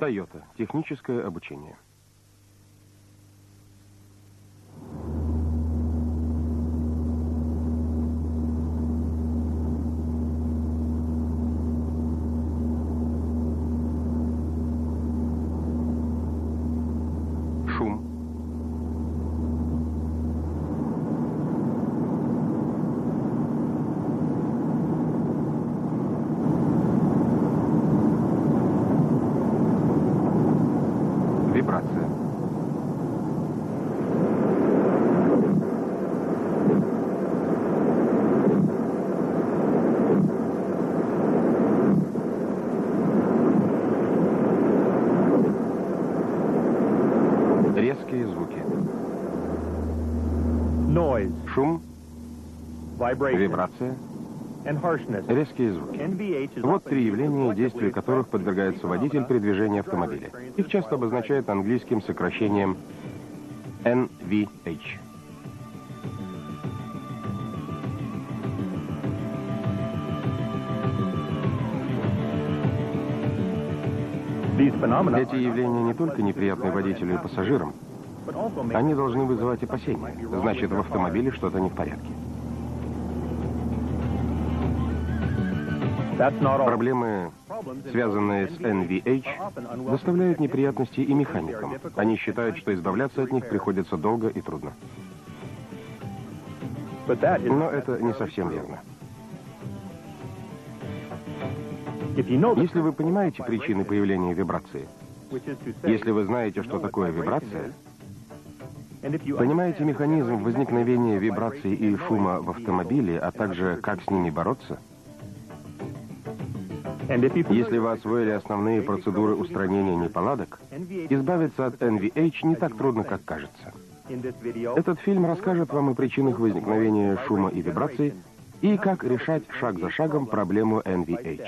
Toyota. Техническое обучение. Шум. Вибрация. Резкие звуки. Noise, Шум, vibration, вибрация, and harshness. резкие звуки. NVH is Вот often три used явления, collectively действию которых подвергается водитель при движении автомобиля. Их часто обозначают английским сокращением NVH. These phenomena Эти явления не только неприятны водителю и пассажирам, but also make они должны вызывать опасения. Значит, в автомобиле что-то не в порядке. that's not all. Проблемы, связанные с NVH, доставляют неприятности и механикам. Они считают, что избавляться от них приходится долго и трудно. But that is, Но это не совсем верно. if you know the Если вы понимаете причины появления вибрации, which is to say, если вы знаете, что такое вибрация, and if you понимаете механизм возникновения вибраций и шума в автомобиле, а также как с ними бороться, and if you если вы освоили основные процедуры устранения неполадок, избавиться от NVH не так трудно, как кажется. in this video, Этот фильм расскажет вам о причинах возникновения шума и вибраций и как решать шаг за шагом проблему NVH.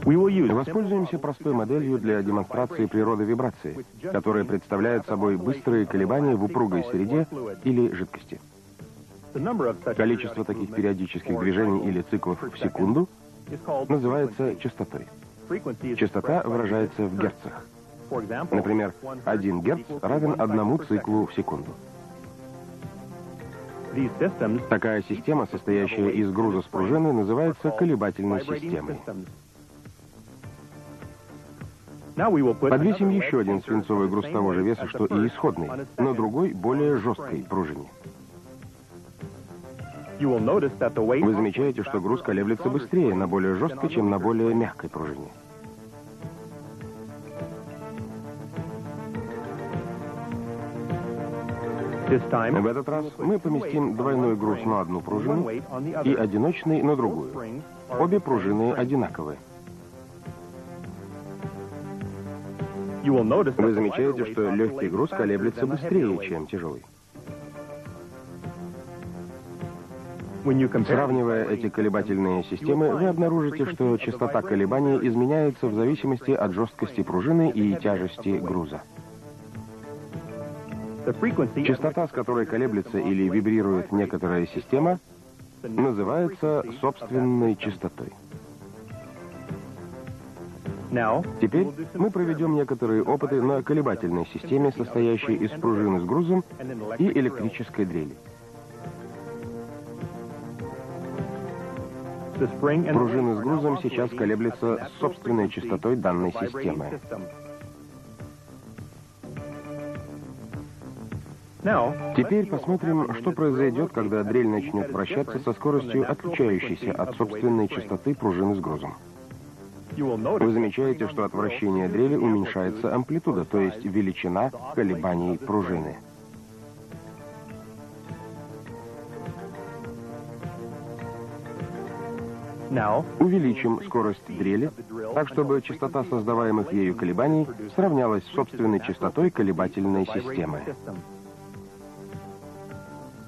we will use Воспользуемся простой моделью для демонстрации природы вибрации, которая представляет собой быстрые колебания в упругой среде или жидкости. the number of such Количество таких периодических движений или циклов в секунду is called называется частотой. frequency. Is Частота выражается в герцах. for example, Например, 1 герц равен 1 циклу в секунду. these systems Такая система, состоящая из груза с пружины, называется колебательной системой. Now we will put Подвесим another еще один lead свинцовый груз sensor того же on the веса, same что weight as и the исходный, first, on its на second другой, более жесткой пружине. You will notice that the weight Вы замечаете, что груз колеблется быстрее на более жесткой, чем на более мягкой пружине. this time В этот раз мы поместим двойной груз на одну пружину и одиночный на другую. Обе пружины одинаковые. you will notice that Вы the замечаете, lighter что weight легкий oscillates груз faster колеблется than the heavier быстрее, weight. чем тяжелый. When you compare Сравнивая эти колебательные системы, вы обнаружите, что частота колебаний изменяется в зависимости от жесткости пружины и тяжести груза. the frequency at Частота, с которой колеблется или вибрирует некоторая система, называется собственной частотой. now Теперь мы проведем некоторые опыты на колебательной системе, состоящей из пружины с грузом and an и electric drill. электрической дрели. The spring and Пружины с the грузом weight are сейчас now колеблются operating с собственной at the частотой данной vibrating системы. system. Now, Теперь посмотрим, что произойдет, когда дрель начнет вращаться со скоростью, отличающейся от собственной частоты пружины с грузом. you will Вы notice замечаете, что от вращения дрели уменьшается амплитуда, то есть величина колебаний пружины. now Увеличим скорость дрели, так чтобы частота создаваемых ею колебаний сравнялась с собственной частотой колебательной системы.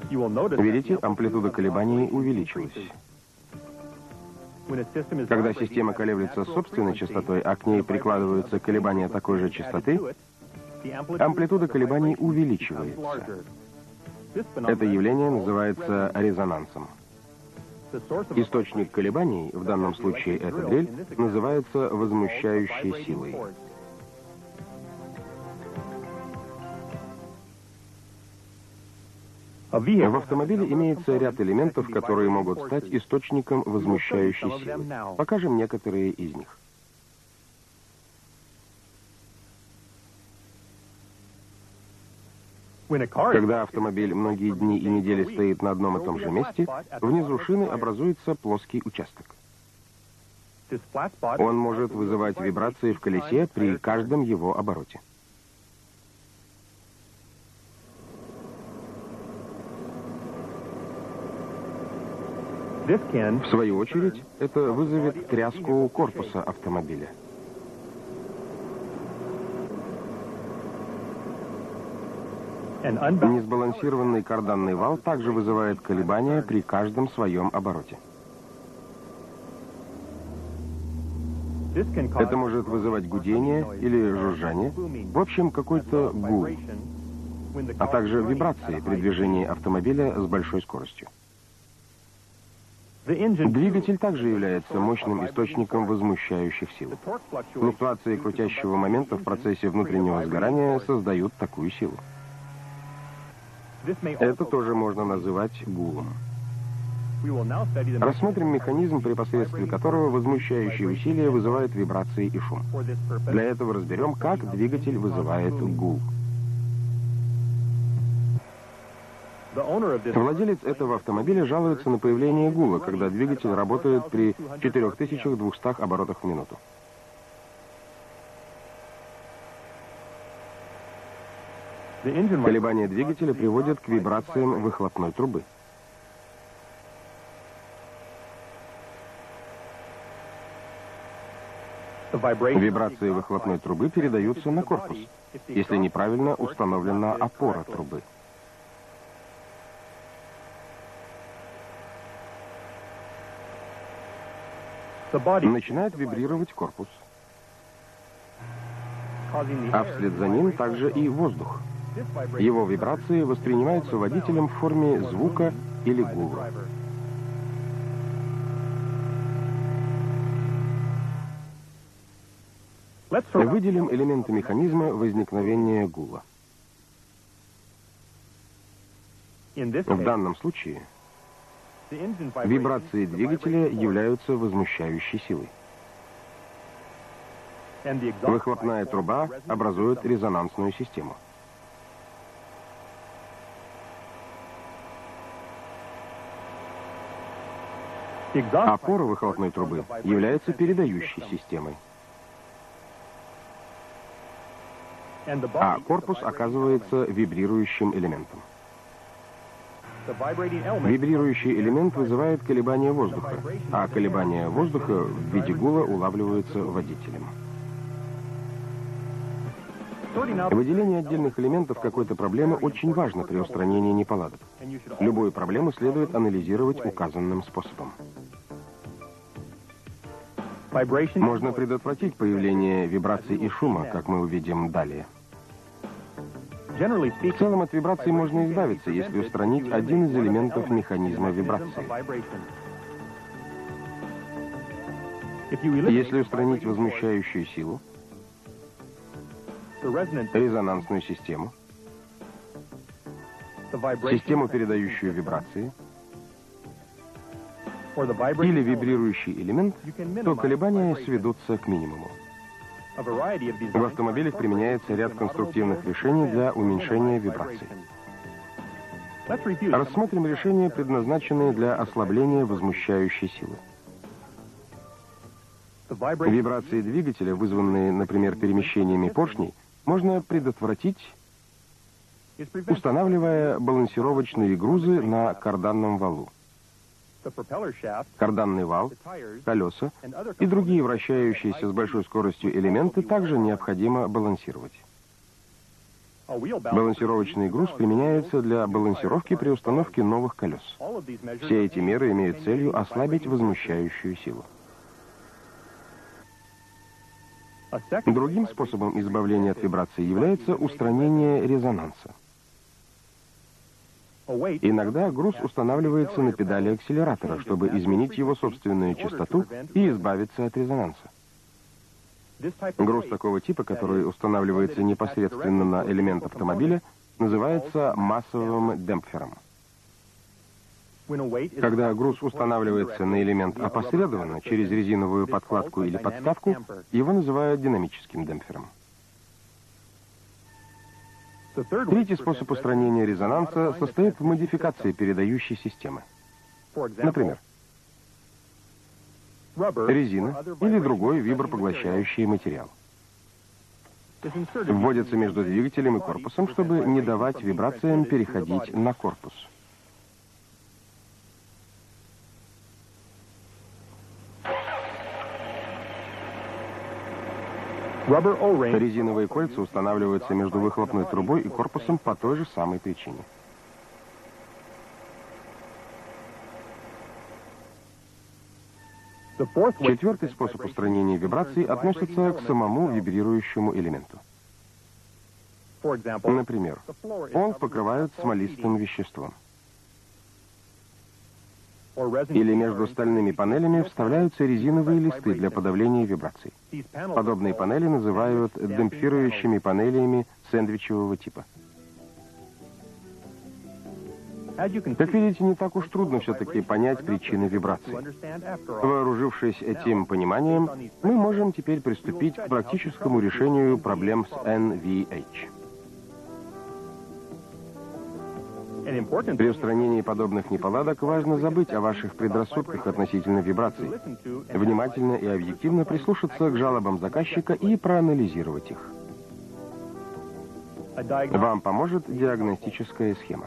you will notice Видите, амплитуда колебаний увеличилась. when a system is Когда vibrating система at колеблется natural собственной frequency, частотой, а к ней прикладываются колебания такой же частоты, the amplitude амплитуда of the колебаний vibration becomes увеличивается. larger. This Это phenomenon явление называется резонансом. Источник колебаний, в данном случае эта дрель, называется возмущающей силой. В автомобиле имеется ряд элементов, которые могут стать источником возмущающей силы. Покажем некоторые из них. Когда автомобиль многие дни и недели стоит на одном и том же месте, внизу шины образуется плоский участок. Он может вызывать вибрации в колесе при каждом его обороте. В свою очередь, это вызовет тряску корпуса автомобиля. Несбалансированный карданный вал также вызывает колебания при каждом своем обороте. Это может вызывать гудение или жужжание, в общем, какой-то гул, а также вибрации при движении автомобиля с большой скоростью. Двигатель также является мощным источником возмущающих сил. Флуктуации крутящего момента в процессе внутреннего сгорания создают такую силу. Это тоже можно называть гулом. Рассмотрим механизм, при посредстве которого возмущающие усилия вызывают вибрации и шум. Для этого разберем, как двигатель вызывает гул. Владелец этого автомобиля жалуется на появление гула, когда двигатель работает при 4200 оборотах в минуту. Колебания двигателя приводят к вибрациям выхлопной трубы. Вибрации выхлопной трубы передаются на корпус, если неправильно установлена опора трубы. Начинает вибрировать корпус, а вслед за ним также и воздух. Его вибрации воспринимаются водителем в форме звука или гула. Выделим элементы механизма возникновения гула. В данном случае вибрации двигателя являются возмущающей силой. Выхлопная труба образует резонансную систему. Опора выхлопной трубы является передающей системой. А корпус оказывается вибрирующим элементом. Вибрирующий элемент вызывает колебания воздуха, а колебания воздуха в виде гула улавливаются водителем. Выделение отдельных элементов какой-то проблемы очень важно при устранении неполадок. Любую проблему следует анализировать указанным способом. Можно предотвратить появление вибраций и шума, как мы увидим далее. В целом от вибраций можно избавиться, если устранить один из элементов механизма вибрации. Если устранить возмущающую силу, резонансную систему, систему, передающую вибрации, или вибрирующий элемент, то колебания сведутся к минимуму. В автомобилях применяется ряд конструктивных решений для уменьшения вибраций. Рассмотрим решения, предназначенные для ослабления возмущающей силы. Вибрации двигателя, вызванные, например, перемещениями поршней, можно предотвратить, устанавливая балансировочные грузы на карданном валу. Карданный вал, колеса и другие вращающиеся с большой скоростью элементы также необходимо балансировать. Балансировочный груз применяется для балансировки при установке новых колес. Все эти меры имеют целью ослабить возмущающую силу. Другим способом избавления от вибраций является устранение резонанса. Иногда груз устанавливается на педали акселератора, чтобы изменить его собственную частоту и избавиться от резонанса. Груз такого типа, который устанавливается непосредственно на элемент автомобиля, называется массовым демпфером. Когда груз устанавливается на элемент опосредованно, через резиновую подкладку или подставку, его называют динамическим демпфером. Третий способ устранения резонанса состоит в модификации передающей системы. Например, резина или другой вибропоглощающий материал. Вводится между двигателем и корпусом, чтобы не давать вибрациям переходить на корпус. Резиновые кольца устанавливаются между выхлопной трубой и корпусом по той же самой причине. Четвертый способ устранения вибраций относится к самому вибрирующему элементу. Например, пол покрывают смолистым веществом. Или между стальными панелями вставляются резиновые листы для подавления вибраций. Подобные панели называют демпфирующими панелями сэндвичевого типа. Как видите, не так уж трудно все-таки понять причины вибраций. Вооружившись этим пониманием, мы можем теперь приступить к практическому решению проблем с NVH. При устранении подобных неполадок важно забыть о ваших предрассудках относительно вибраций, внимательно и объективно прислушаться к жалобам заказчика и проанализировать их. Вам поможет диагностическая схема.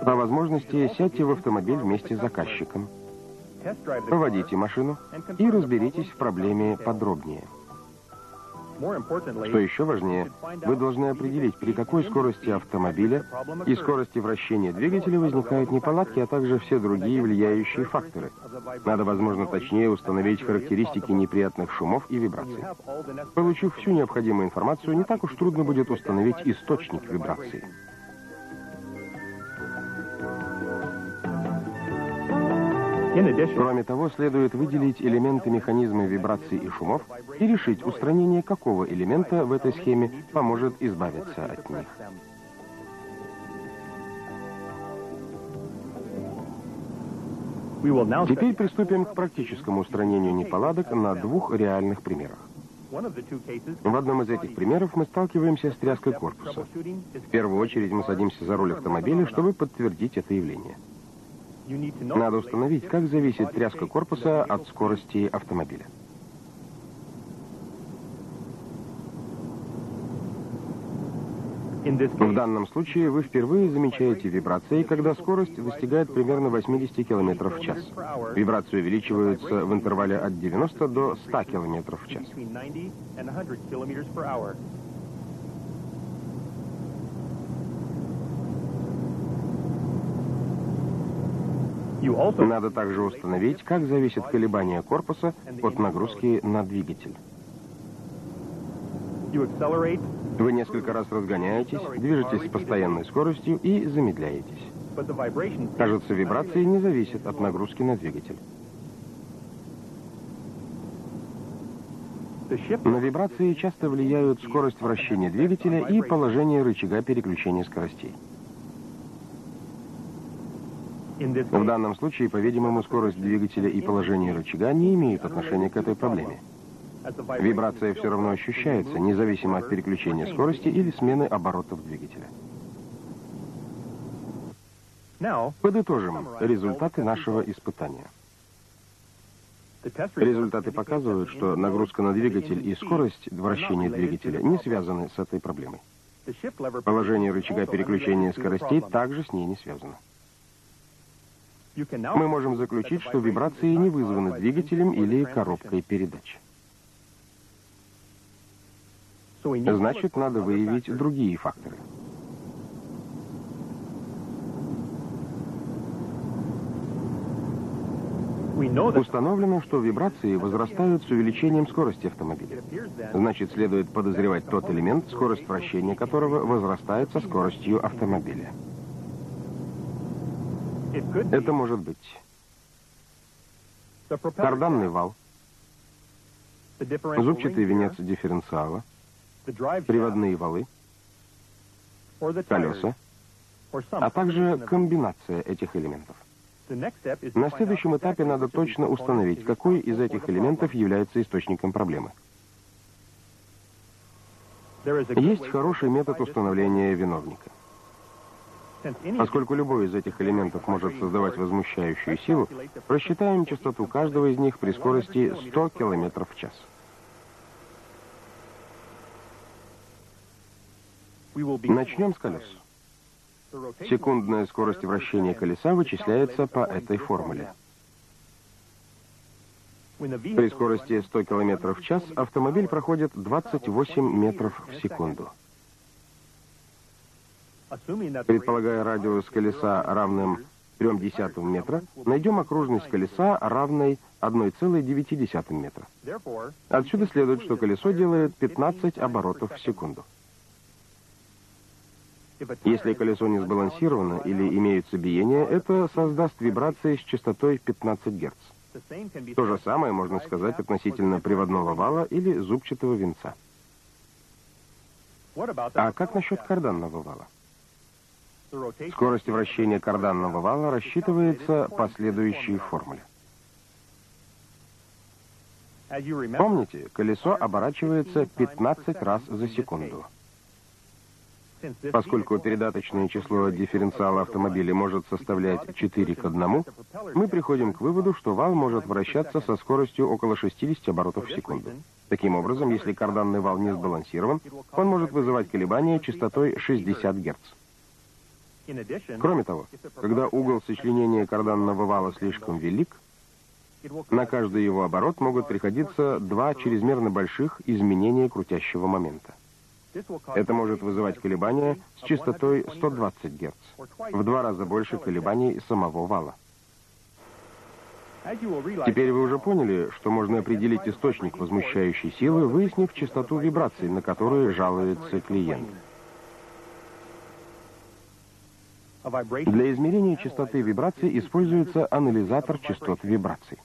По возможности сядьте в автомобиль вместе с заказчиком, поводите машину и разберитесь в проблеме подробнее. Что еще важнее, вы должны определить, при какой скорости автомобиля и скорости вращения двигателя возникают неполадки, а также все другие влияющие факторы. Надо, возможно, точнее установить характеристики неприятных шумов и вибраций. Получив всю необходимую информацию, не так уж трудно будет установить источник вибраций. Кроме того, следует выделить элементы механизма вибраций и шумов и решить, устранение какого элемента в этой схеме поможет избавиться от них. Теперь приступим к практическому устранению неполадок на двух реальных примерах. В одном из этих примеров мы сталкиваемся с тряской корпуса. В первую очередь мы садимся за руль автомобиля, чтобы подтвердить это явление. Надо установить, как зависит тряска корпуса от скорости автомобиля. В данном случае вы впервые замечаете вибрации, когда скорость достигает примерно 80 км в час. Вибрации увеличиваются в интервале от 90 до 100 км в час. Надо также установить, как зависит колебание корпуса от нагрузки на двигатель. Вы несколько раз разгоняетесь, движетесь с постоянной скоростью и замедляетесь. Кажется, вибрации не зависят от нагрузки на двигатель. На вибрации часто влияют скорость вращения двигателя и положение рычага переключения скоростей. В данном случае, по-видимому, скорость двигателя и положение рычага не имеют отношения к этой проблеме. Вибрация все равно ощущается, независимо от переключения скорости или смены оборотов двигателя. Подытожим результаты нашего испытания. Результаты показывают, что нагрузка на двигатель и скорость вращения двигателя не связаны с этой проблемой. Положение рычага переключения скоростей также с ней не связано. Мы можем заключить, что вибрации не вызваны двигателем или коробкой передач. Значит, надо выявить другие факторы. Установлено, что вибрации возрастают с увеличением скорости автомобиля. Значит, следует подозревать тот элемент, скорость вращения которого возрастает со скоростью автомобиля. Это может быть карданный вал, зубчатый венец дифференциала, приводные валы, колеса, а также комбинация этих элементов. На следующем этапе надо точно установить, какой из этих элементов является источником проблемы. Есть хороший метод установления виновника. Поскольку любой из этих элементов может создавать возмущающую силу, рассчитаем частоту каждого из них при скорости 100 км в час. Начнем с колес. Секундная скорость вращения колеса вычисляется по этой формуле. При скорости 100 км в час автомобиль проходит 28 метров в секунду. Предполагая радиус колеса равным 0,3 метра, найдем окружность колеса равной 1,9 метра. Отсюда следует, что колесо делает 15 оборотов в секунду. Если колесо не сбалансировано или имеются биения, это создаст вибрации с частотой 15 Гц. То же самое можно сказать относительно приводного вала или зубчатого венца. А как насчет карданного вала? Скорость вращения карданного вала рассчитывается по следующей формуле. Помните, колесо оборачивается 15 раз за секунду. Поскольку передаточное число дифференциала автомобиля может составлять 4 к 1, мы приходим к выводу, что вал может вращаться со скоростью около 60 оборотов в секунду. Таким образом, если карданный вал не сбалансирован, он может вызывать колебания частотой 60 Гц. Кроме того, когда угол сочленения карданного вала слишком велик, на каждый его оборот могут приходиться 2 чрезмерно больших изменения крутящего момента. Это может вызывать колебания с частотой 120 Гц, в 2 раза больше колебаний самого вала. Теперь вы уже поняли, что можно определить источник возмущающей силы, выяснив частоту вибраций, на которые жалуется клиент. Для измерения частоты вибраций используется анализатор частот вибраций.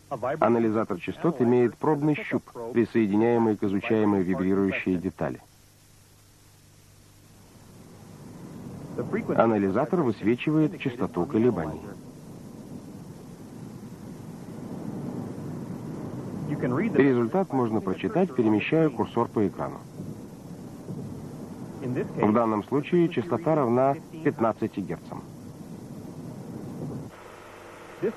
Анализатор частот имеет пробный щуп, присоединяемый к изучаемой вибрирующей детали. Анализатор высвечивает частоту колебаний. Результат можно прочитать, перемещая курсор по экрану. В данном случае частота равна 15 Гц.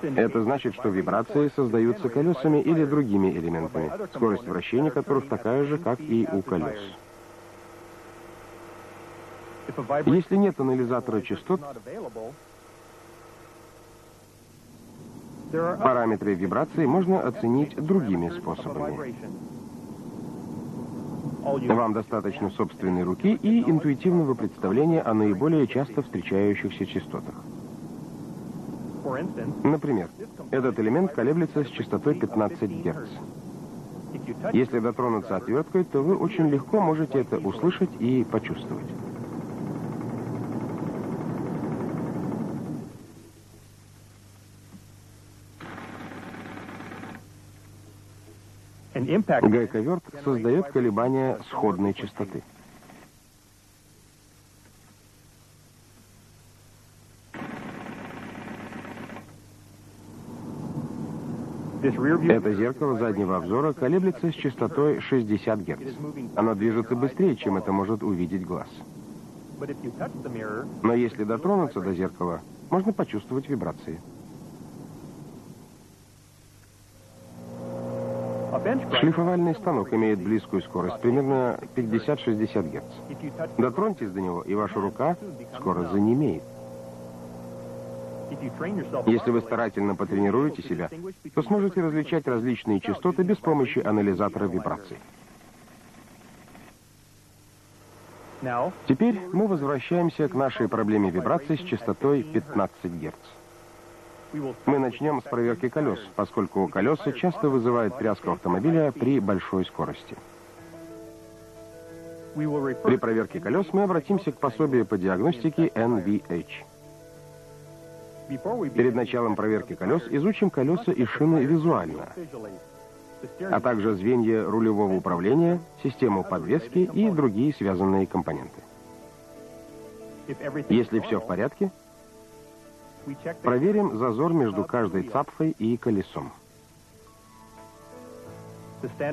Это значит, что вибрации создаются колесами или другими элементами, скорость вращения которых такая же, как и у колес. Если нет анализатора частот, параметры вибрации можно оценить другими способами. Вам достаточно собственной руки и интуитивного представления о наиболее часто встречающихся частотах. Например, этот элемент колеблется с частотой 15 Гц. Если дотронуться отверткой, то вы очень легко можете это услышать и почувствовать. Гайковерт создает колебания сходной частоты. Это зеркало заднего обзора колеблется с частотой 60 Гц. Оно движется быстрее, чем это может увидеть глаз. Но если дотронуться до зеркала, можно почувствовать вибрации. Шлифовальный станок имеет близкую скорость, примерно 50-60 Гц. Дотроньтесь до него, и ваша рука скоро занемеет. Если вы старательно потренируете себя, то сможете различать различные частоты без помощи анализатора вибраций. Теперь мы возвращаемся к нашей проблеме вибраций с частотой 15 Гц. Мы начнем с проверки колес, поскольку колеса часто вызывают тряску автомобиля при большой скорости. При проверке колес мы обратимся к пособию по диагностике NVH. Перед началом проверки колес изучим колеса и шины визуально, а также звенья рулевого управления, систему подвески и другие связанные компоненты. Если все в порядке, проверим зазор между каждой цапфой и колесом.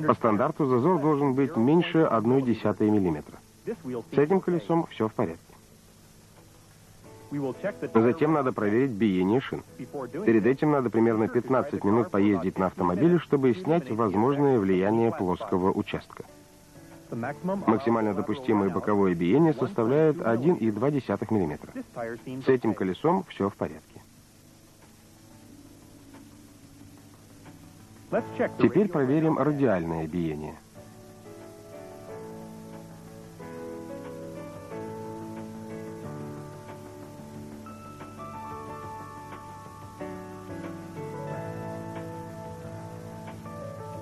По стандарту зазор должен быть меньше 0,1 мм. С этим колесом все в порядке. Затем надо проверить биение шин. Перед этим надо примерно 15 минут поездить на автомобиле, чтобы снять возможное влияние плоского участка. Максимально допустимое боковое биение составляет 1,2 мм. С этим колесом все в порядке. Теперь проверим радиальное биение.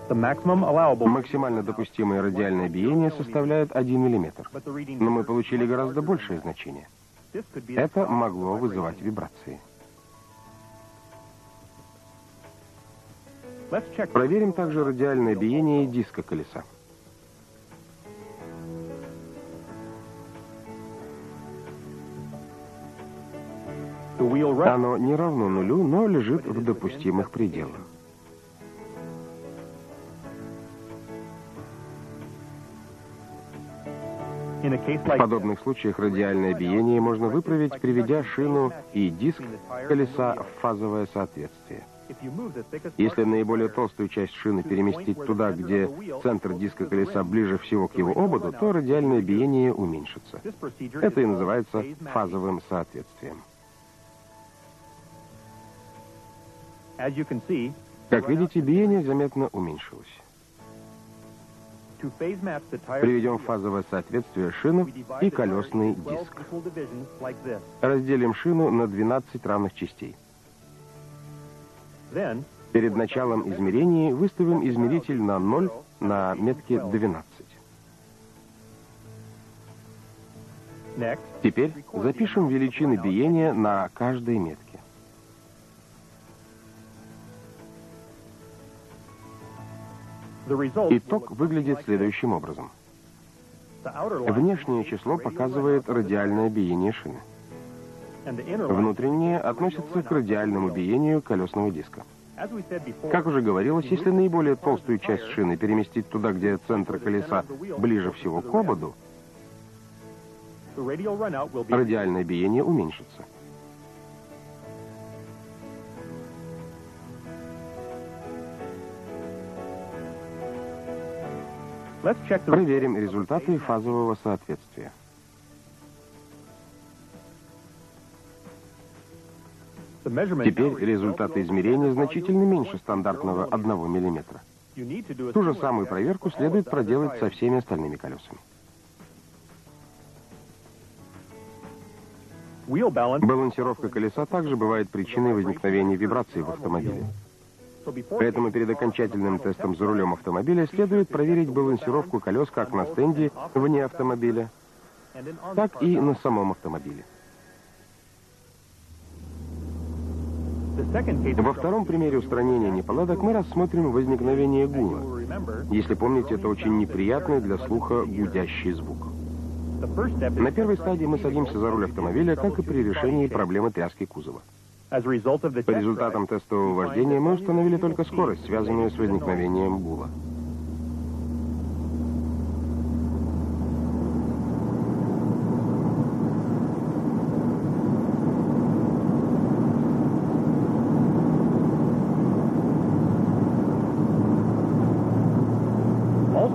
Максимально допустимое радиальное биение составляет 1 мм, но мы получили гораздо большее значение. Это могло вызывать вибрации. Проверим также радиальное биение диска колеса. Оно не равно нулю, но лежит в допустимых пределах. В подобных случаях радиальное биение можно выправить, приведя шину и диск колеса в фазовое соответствие. Если наиболее толстую часть шины переместить туда, где центр диска колеса ближе всего к его ободу, то радиальное биение уменьшится. Это и называется фазовым соответствием. Как видите, биение заметно уменьшилось. Приведем в фазовое соответствие шину и колесный диск. Разделим шину на 12 равных частей. Перед началом измерений выставим измеритель на 0 на метке 12. Теперь запишем величины биения на каждой метке. Итог выглядит следующим образом. Внешнее число показывает радиальное биение шины. Внутреннее относится к радиальному биению колесного диска. Как уже говорилось, если наиболее толстую часть шины переместить туда, где центр колеса ближе всего к ободу, радиальное биение уменьшится. Проверим результаты фазового соответствия. Теперь результаты измерения значительно меньше стандартного 1 мм. Ту же самую проверку следует проделать со всеми остальными колесами. Балансировка колеса также бывает причиной возникновения вибраций в автомобиле. Поэтому перед окончательным тестом за рулем автомобиля следует проверить балансировку колес как на стенде вне автомобиля, так и на самом автомобиле. Во втором примере устранения неполадок мы рассмотрим возникновение гула. Если помните, это очень неприятный для слуха гудящий звук. На первой стадии мы садимся за руль автомобиля, как и при решении проблемы тряски кузова. По результатам тестового вождения мы установили только скорость, связанную с возникновением гула.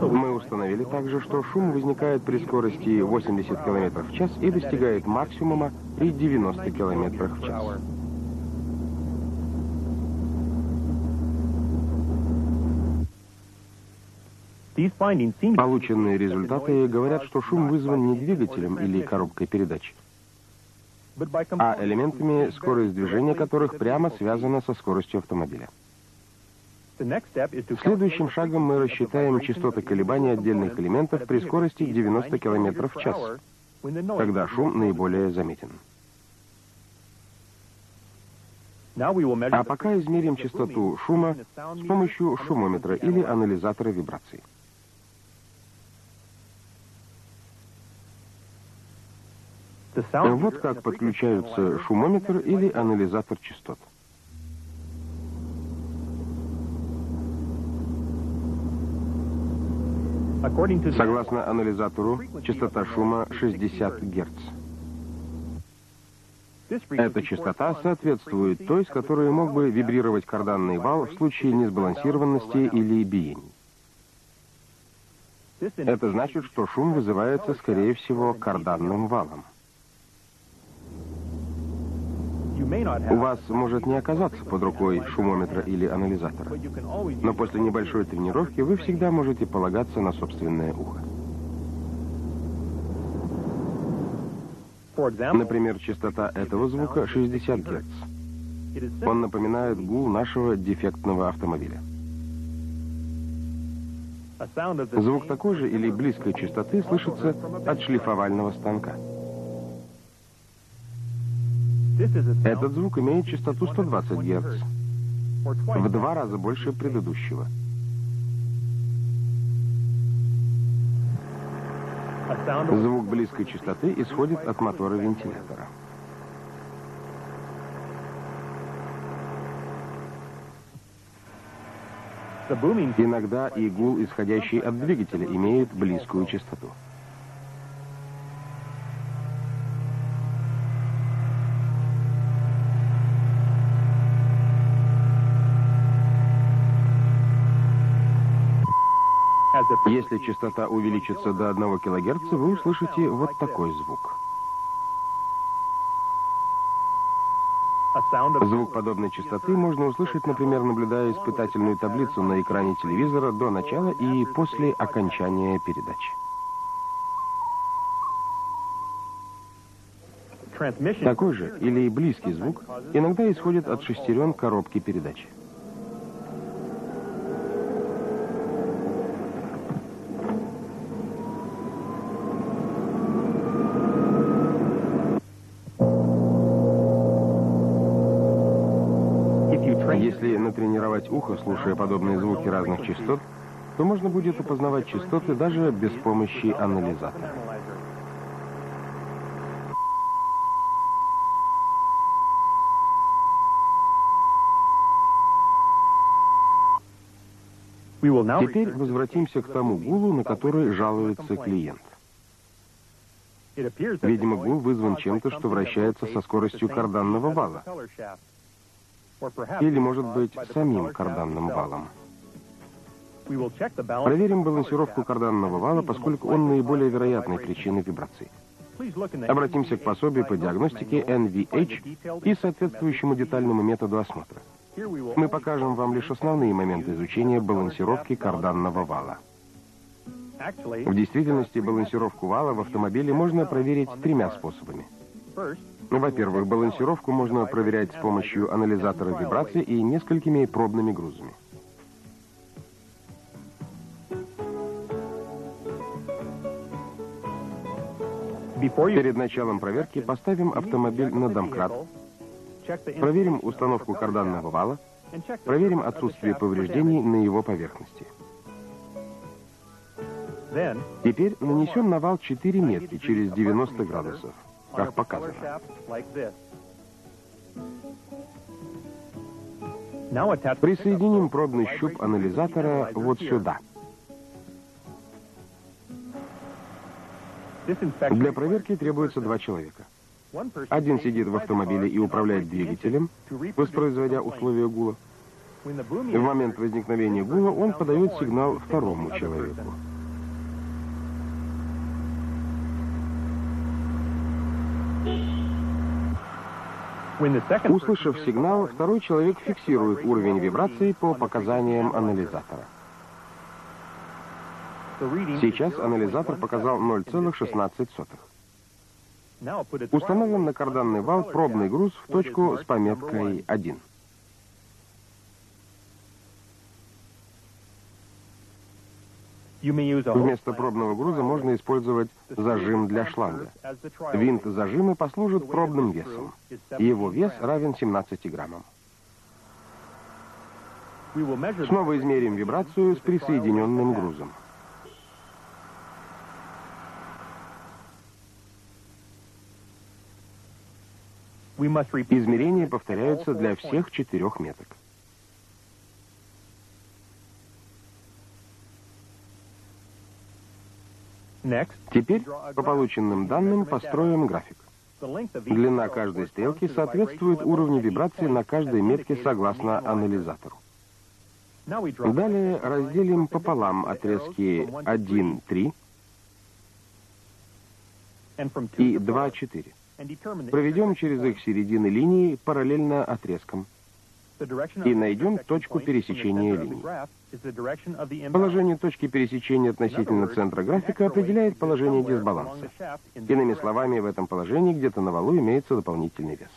Мы установили также, что шум возникает при скорости 80 км в час и достигает максимума при 90 км в час. Полученные результаты говорят, что шум вызван не двигателем или коробкой передач, а элементами, скорость движения которых прямо связана со скоростью автомобиля. Следующим шагом мы рассчитаем частоты колебаний отдельных элементов при скорости 90 км в час, когда шум наиболее заметен. А пока измерим частоту шума с помощью шумометра или анализатора вибраций. Вот как подключаются шумометр или анализатор частот. Согласно анализатору, частота шума 60 Гц. Эта частота соответствует той, с которой мог бы вибрировать карданный вал в случае несбалансированности или биений. Это значит, что шум вызывается, скорее всего, карданным валом. У вас может не оказаться под рукой шумометра или анализатора, но после небольшой тренировки вы всегда можете полагаться на собственное ухо. Например, частота этого звука 60 Гц. Он напоминает гул нашего дефектного автомобиля. Звук такой же или близкой частоты слышится от шлифовального станка. Этот звук имеет частоту 120 Гц, в 2 раза больше предыдущего. Звук близкой частоты исходит от мотора вентилятора. Иногда и гул, исходящий от двигателя, имеет близкую частоту. Если частота увеличится до 1 кГц, вы услышите вот такой звук. Звук подобной частоты можно услышать, например, наблюдая испытательную таблицу на экране телевизора до начала и после окончания передачи. Такой же или близкий звук иногда исходит от шестерен коробки передач. Если натренировать ухо, слушая подобные звуки разных частот, то можно будет опознавать частоты даже без помощи анализатора. Теперь возвратимся к тому гулу, на который жалуется клиент. Видимо, гул вызван чем-то, что вращается со скоростью карданного вала. Или, может быть, самим карданным валом. Проверим балансировку карданного вала, поскольку он наиболее вероятной причиной вибраций. Обратимся к пособию по диагностике NVH и соответствующему детальному методу осмотра. Мы покажем вам лишь основные моменты изучения балансировки карданного вала. В действительности, балансировку вала в автомобиле можно проверить 3 способами. Во-первых, балансировку можно проверять с помощью анализатора вибраций и несколькими пробными грузами. Перед началом проверки поставим автомобиль на домкрат, проверим установку карданного вала, проверим отсутствие повреждений на его поверхности. Теперь нанесем на вал 4 метки через 90 градусов, как показано. Присоединим пробный щуп анализатора вот сюда. Для проверки требуется 2 человека. Один сидит в автомобиле и управляет двигателем, воспроизводя условия гула. В момент возникновения гула он подает сигнал второму человеку. Услышав сигнал, второй человек фиксирует уровень вибраций по показаниям анализатора. Сейчас анализатор показал 0,16. Установим на карданный вал пробный груз в точку с пометкой 1. Вместо пробного груза можно использовать зажим для шланга. Винт зажима послужит пробным весом. Его вес равен 17 граммам. Снова измерим вибрацию с присоединенным грузом. Измерения повторяются для всех 4 меток. Теперь по полученным данным построим график. Длина каждой стрелки соответствует уровню вибрации на каждой метке согласно анализатору. Далее разделим пополам отрезки 1,3 и 2,4. Проведем через их середины линии параллельно отрезкам и найдем точку пересечения линий. Положение точки пересечения относительно центра графика определяет положение дисбаланса. Иными словами, в этом положении где-то на валу имеется дополнительный вес.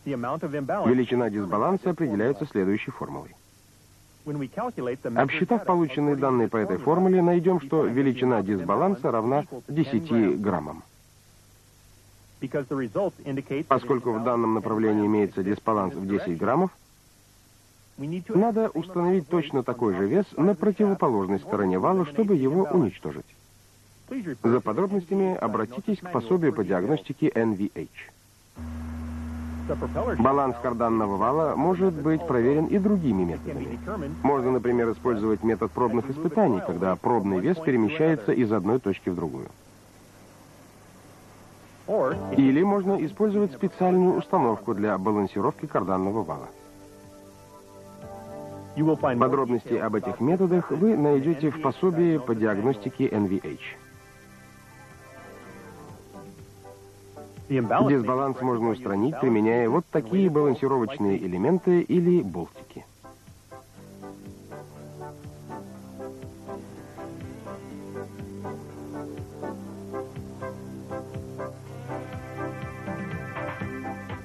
Величина дисбаланса определяется следующей формулой. Обсчитав полученные данные по этой формуле, найдем, что величина дисбаланса равна 10 граммам. Поскольку в данном направлении имеется дисбаланс в 10 граммов, надо установить точно такой же вес на противоположной стороне вала, чтобы его уничтожить. За подробностями обратитесь к пособию по диагностике NVH. Баланс карданного вала может быть проверен и другими методами. Можно, например, использовать метод пробных испытаний, когда пробный вес перемещается из одной точки в другую. Или можно использовать специальную установку для балансировки карданного вала. Подробности об этих методах вы найдете в пособии по диагностике NVH. Дисбаланс можно устранить, применяя вот такие балансировочные элементы или болтики.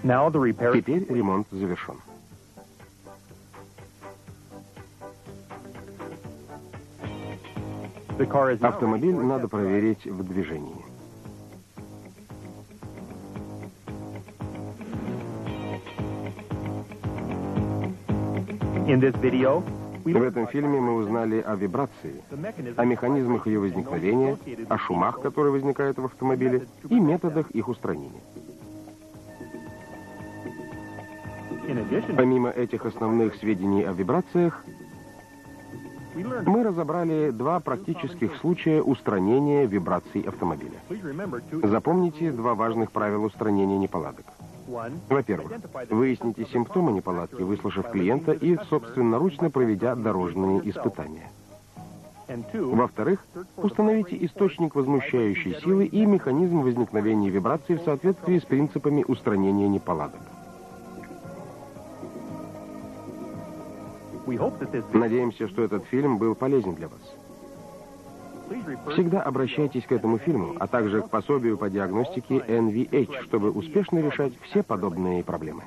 Теперь ремонт завершен. Автомобиль надо проверить в движении. В этом фильме мы узнали о вибрации, о механизмах ее возникновения, о шумах, которые возникают в автомобиле, и методах их устранения. Помимо этих основных сведений о вибрациях, мы разобрали 2 практических случая устранения вибраций автомобиля. Запомните 2 важных правила устранения неполадок. Во-первых, выясните симптомы неполадки, выслушав клиента и собственноручно проведя дорожные испытания. Во-вторых, установите источник возмущающей силы и механизм возникновения вибраций в соответствии с принципами устранения неполадок. Надеемся, что этот фильм был полезен для вас. Всегда обращайтесь к этому фильму, а также к пособию по диагностике NVH, чтобы успешно решать все подобные проблемы.